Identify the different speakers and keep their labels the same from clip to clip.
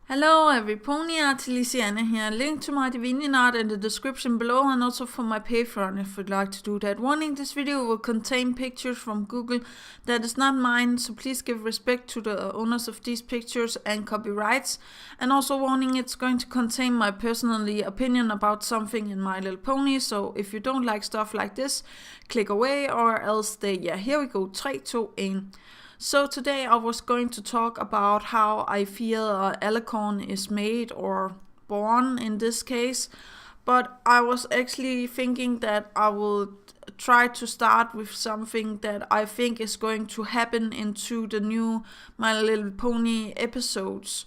Speaker 1: Hello every pony, Dyslexia here. Link to my Divinian art in the description below and also for my Patreon if you'd like to do that. Warning, this video will contain pictures from Google that is not mine, so please give respect to the owners of these pictures and copyrights. And also warning, it's going to contain my personal opinion about something in My Little Pony, so if you don't like stuff like this, click away or else stay. Yeah, here we go, 3, 2, 1. So today I was going to talk about how I feel alicorn is made or born in this case, but I was actually thinking that I will try to start with something that I think is going to happen into the new My Little Pony episodes.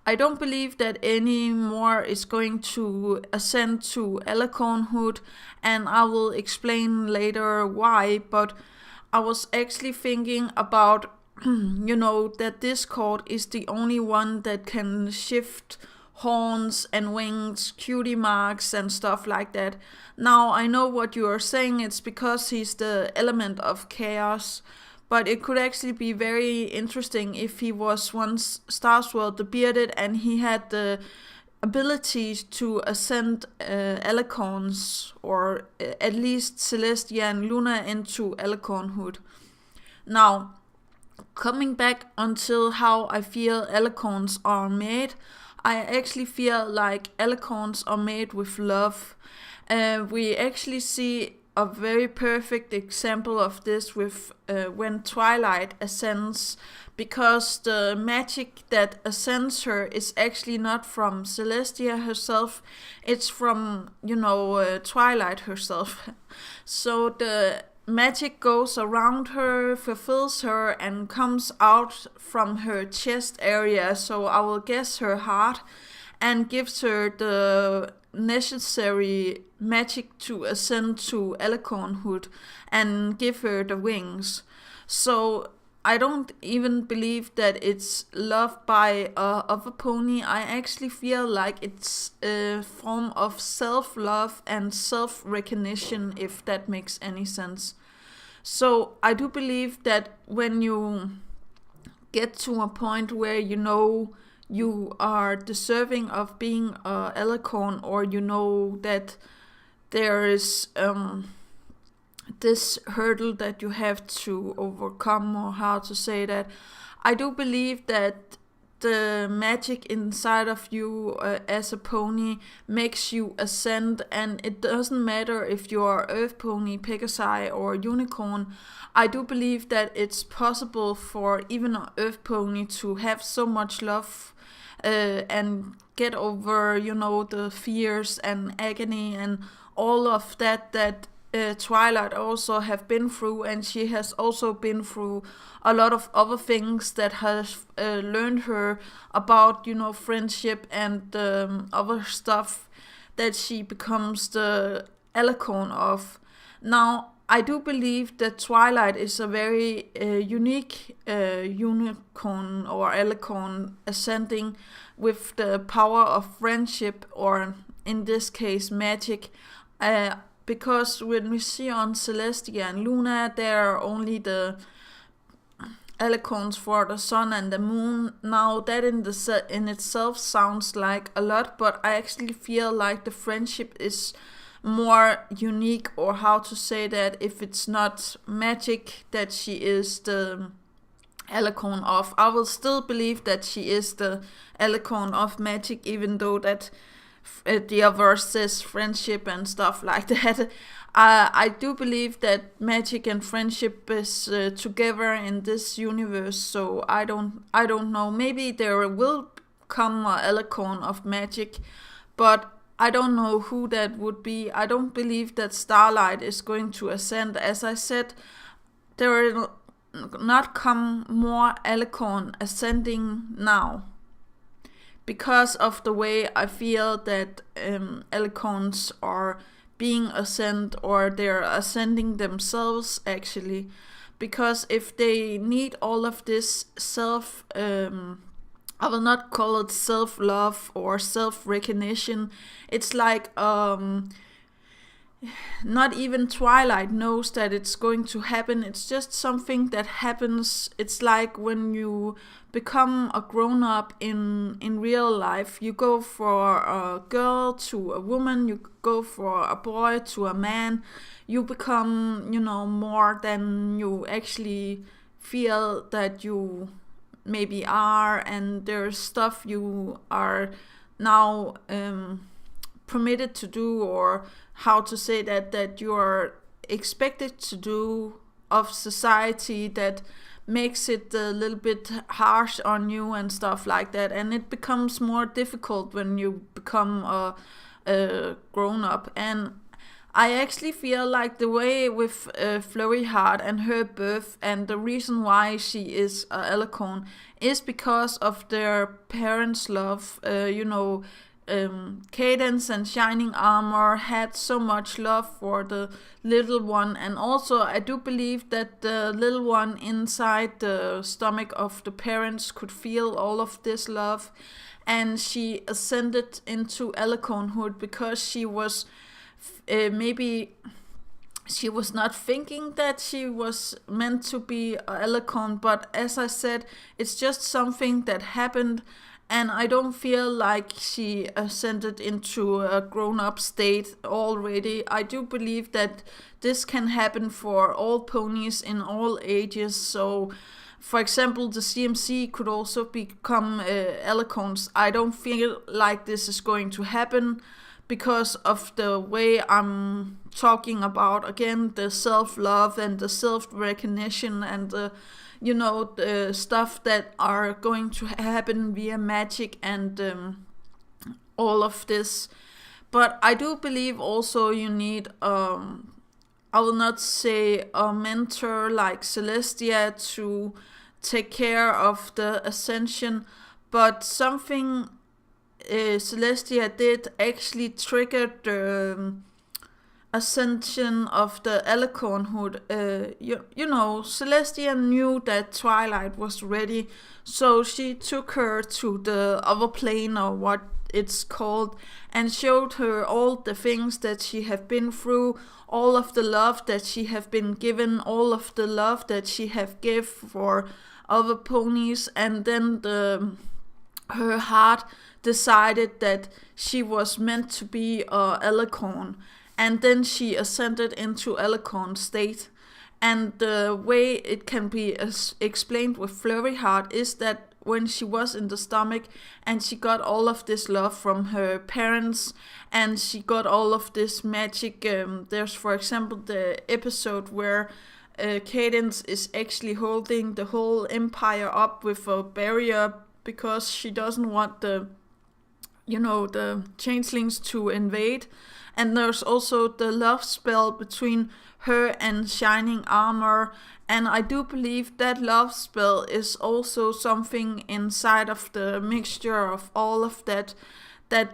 Speaker 1: I don't believe that any more is going to ascend to alicornhood, and I will explain later why, but I was actually thinking about, that Discord is the only one that can shift horns and wings, cutie marks, and stuff like that. Now, I know what you are saying, it's because he's the element of chaos, but it could actually be very interesting if he was once Starsworld the Bearded and he had the ability to ascend alicorns, or at least Celestia and Luna, into alicornhood. Now, coming back until how I feel alicorns are made, I actually feel like alicorns are made with love. We actually see a very perfect example of this with when Twilight ascends, because the magic that ascends her is actually not from Celestia herself, it's from, Twilight herself. So the magic goes around her, fulfills her, and comes out from her chest area, so I will guess her heart, and gives her the necessary magic to ascend to alicornhood and give her the wings. So I don't even believe that it's love by of a pony. I actually feel like it's a form of self-love and self-recognition, if that makes any sense. So I do believe that when you get to a point where you are deserving of being a alicorn, or that there is this hurdle that you have to overcome, or how to say that, I do believe that the magic inside of you as a pony makes you ascend, and it doesn't matter if you are earth pony, Pegasi, or unicorn. I do believe that it's possible for even an earth pony to have so much love and get over the fears and agony and all of that Twilight also have been through, and she has also been through a lot of other things that has learned her about friendship and other stuff that she becomes the alicorn of. Now, I do believe that Twilight is a very unique unicorn or alicorn ascending with the power of friendship, or in this case magic. Because when we see on Celestia and Luna, there are only the alicorns for the sun and the moon. Now that in itself sounds like a lot, but I actually feel like the friendship is more unique, or how to say that, if it's not magic that she is the alicorn of. I will still believe that she is the alicorn of magic, even though that the other says friendship and stuff like that. I do believe that magic and friendship is together in this universe. So I don't know. Maybe there will come an alicorn of magic, but I don't know who that would be. I don't believe that Starlight is going to ascend. As I said, there will not come more alicorn ascending now, because of the way I feel that alicorns are being ascend, or they're ascending themselves actually. Because if they need all of this I will not call it self-love or self-recognition. It's like not even Twilight knows that it's going to happen. It's just something that happens. It's like when you become a grown-up in real life. You go for a girl to a woman, you go for a boy to a man. You become, more than you actually feel that you maybe are, and there's stuff you are now permitted to do, or how to say that you are expected to do of society, that makes it a little bit harsh on you and stuff like that. And it becomes more difficult when you become a grown up. And I actually feel like the way with Flurry Heart and her birth, and the reason why she is a alicorn, is because of their parents' love. Cadence and Shining Armor had so much love for the little one, and also I do believe that the little one inside the stomach of the parents could feel all of this love, and she ascended into alicornhood because she was maybe she was not thinking that she was meant to be an alicorn, but as I said, it's just something that happened. And I don't feel like she ascended into a grown-up state already. I do believe that this can happen for all ponies in all ages. So, for example, the CMC could also become alicorns. I don't feel like this is going to happen because of the way I'm talking about, again, the self-love and the self-recognition and the the stuff that are going to happen via magic and all of this. But I do believe also you need, I will not say a mentor like Celestia to take care of the ascension, but something Celestia did actually triggered the ascension of the alicornhood. Celestia knew that Twilight was ready, so she took her to the other plane, or what it's called, and showed her all the things that she have been through, all of the love that she have been given, all of the love that she have give for other ponies, and then her heart decided that she was meant to be a alicorn. And then she ascended into alicorn state. And the way it can be explained with Flurry Heart is that when she was in the stomach and she got all of this love from her parents and she got all of this magic. There's, for example, the episode where Cadence is actually holding the whole empire up with a barrier because she doesn't want the changelings to invade. And there's also the love spell between her and Shining Armor. And I do believe that love spell is also something inside of the mixture of all of that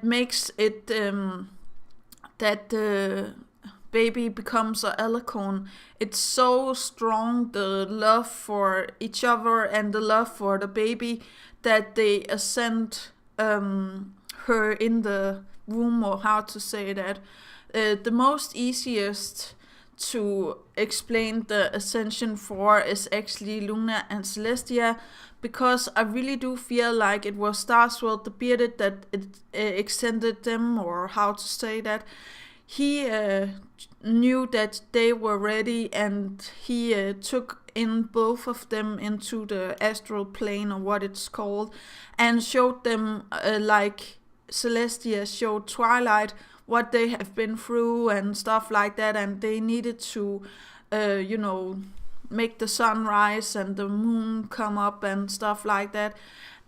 Speaker 1: makes it that the baby becomes a alicorn. It's so strong, the love for each other and the love for the baby, that they ascend her in the womb, or how to say that. The most easiest to explain the ascension for is actually Luna and Celestia, because I really do feel like it was Starswell the Bearded that extended them, or how to say that. He knew that they were ready, and he took in both of them into the astral plane, or what it's called, and showed them like Celestia showed Twilight what they have been through and stuff like that, and they needed to make the sun rise and the moon come up and stuff like that.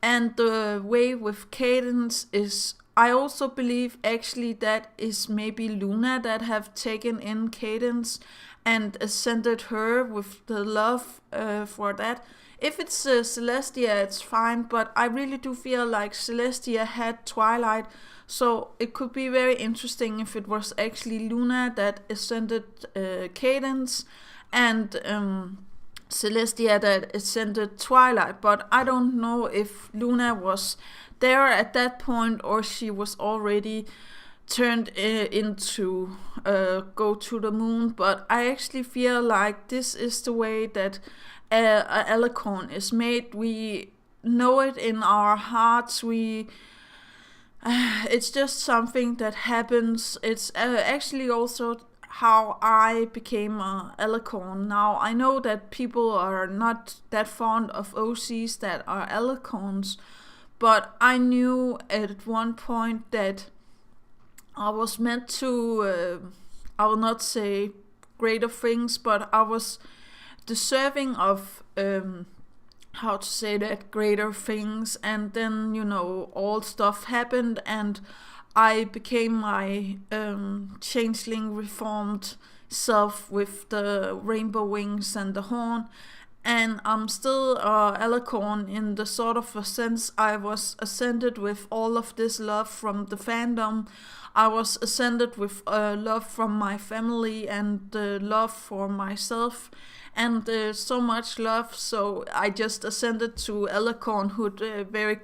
Speaker 1: And the way with Cadence is, I also believe actually that is maybe Luna that have taken in Cadence and ascended her with the love for that. If it's Celestia, it's fine, but I really do feel like Celestia had Twilight, so it could be very interesting if it was actually Luna that ascended Cadence and Celestia that ascended Twilight. But I don't know if Luna was there at that point or she was already turned into go to the moon, but I actually feel like this is the way that a alicorn is made. We know it in our hearts. It's just something that happens. It's actually also how I became a alicorn. Now I know that people are not that fond of OCs that are alicorns, but I knew at one point that I was meant to, I will not say greater things, but I was deserving of, how to say that, greater things. And then, all stuff happened, and I became my changeling reformed self with the rainbow wings and the horn. And I'm still alicorn in the sort of a sense I was ascended with all of this love from the fandom. I was ascended with love from my family and love for myself, and so much love. So I just ascended to alicornhood very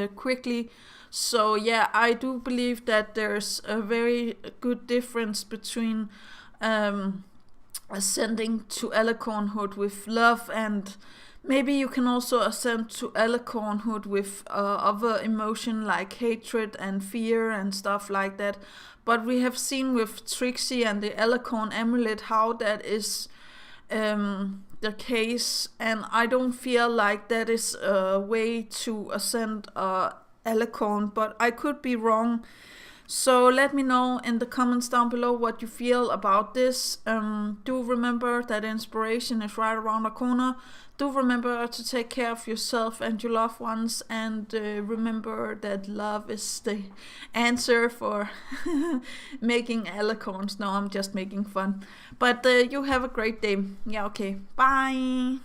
Speaker 1: quickly. So yeah, I do believe that there's a very good difference between ascending to alicornhood with love, and maybe you can also ascend to alicornhood with other emotion like hatred and fear and stuff like that. But we have seen with Trixie and the alicorn amulet how that is the case, and I don't feel like that is a way to ascend alicorn, but I could be wrong. So let me know in the comments down below what you feel about this. Do remember that inspiration is right around the corner. Do remember to take care of yourself and your loved ones, and remember that love is the answer for making alicorns. No, I'm just making fun. But you have a great day. Yeah, okay. Bye.